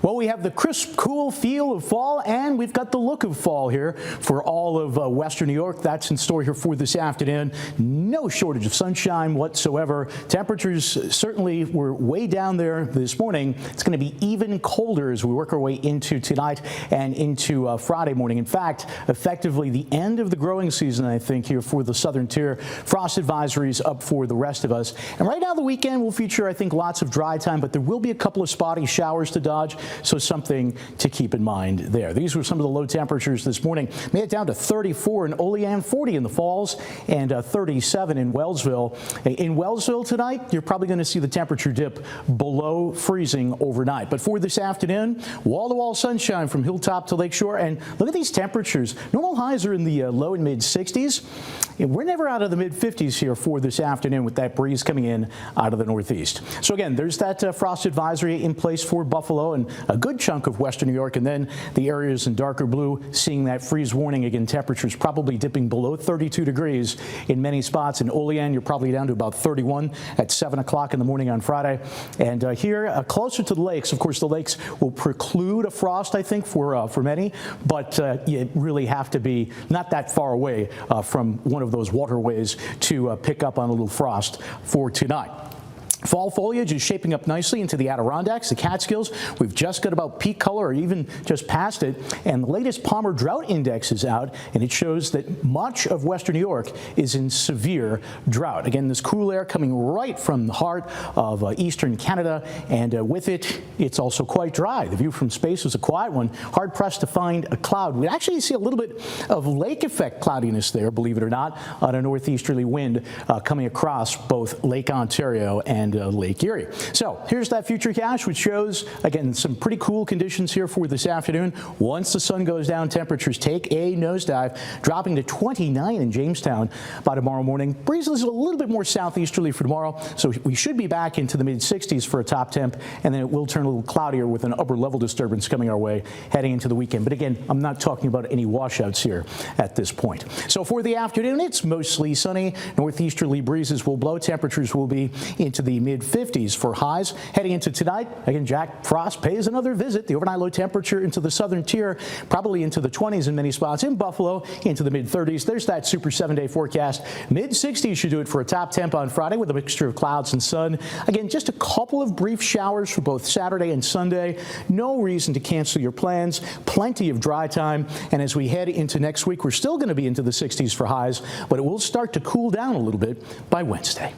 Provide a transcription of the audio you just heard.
Well, we have the crisp, cool feel of fall, and we've got the look of fall here for all of western New York. That's in store here for this afternoon. No shortage of sunshine whatsoever. Temperatures certainly were way down there this morning. It's going to be even colder as we work our way into tonight and into Friday morning. In fact, effectively the end of the growing season, I think, here for the southern tier. Frost advisories up for the rest of us. And right now the weekend will feature, I think, lots of dry time, but there will be a couple of spotty showers to dodge. So something to keep in mind there. These were some of the low temperatures this morning. Made it down to 34 in Olean, 40 in the Falls, and 37 in Wellsville. In Wellsville tonight, you're probably going to see the temperature dip below freezing overnight. But for this afternoon, wall-to-wall sunshine from Hilltop to Lakeshore. And look at these temperatures. Normal highs are in the low and mid 60s. We're never out of the mid 50s here for this afternoon with that breeze coming in out of the northeast. So again, there's that frost advisory in place for Buffalo and a good chunk of western New York, and then the areas in darker blue seeing that freeze warning. Again, temperatures probably dipping below 32 degrees in many spots. In Olean, you're probably down to about 31 at 7 o'clock in the morning on Friday. And here, closer to the lakes, of course, the lakes will preclude a frost, I think, for many, but you really have to be not that far away from one of those waterways to pick up on a little frost for tonight. Fall foliage is shaping up nicely into the Adirondacks, the Catskills. We've just got about peak color or even just past it. And the latest Palmer Drought Index is out, and it shows that much of western New York is in severe drought. Again, this cool air coming right from the heart of eastern Canada, and with it, it's also quite dry. The view from space was a quiet one. Hard pressed to find a cloud. We actually see a little bit of lake effect cloudiness there, believe it or not, on a northeasterly wind coming across both Lake Ontario and Lake Erie. So here's that future cache, which shows, again, some pretty cool conditions here for this afternoon. Once the sun goes down, temperatures take a nosedive, dropping to 29 in Jamestown by tomorrow morning. Breeze is a little bit more southeasterly for tomorrow, so we should be back into the mid-60s for a top temp, and then it will turn a little cloudier with an upper level disturbance coming our way heading into the weekend. But again, I'm not talking about any washouts here at this point. So for the afternoon, it's mostly sunny. Northeasterly breezes will blow. Temperatures will be into the mid-50s for highs. Heading into tonight, again, Jack Frost pays another visit. The overnight low temperature into the southern tier, probably into the 20s in many spots. In Buffalo, into the mid-30s. There's that super 7-day forecast. Mid-60s should do it for a top temp on Friday with a mixture of clouds and sun. Again, just a couple of brief showers for both Saturday and Sunday. No reason to cancel your plans. Plenty of dry time. And as we head into next week, we're still going to be into the 60s for highs, but it will start to cool down a little bit by Wednesday.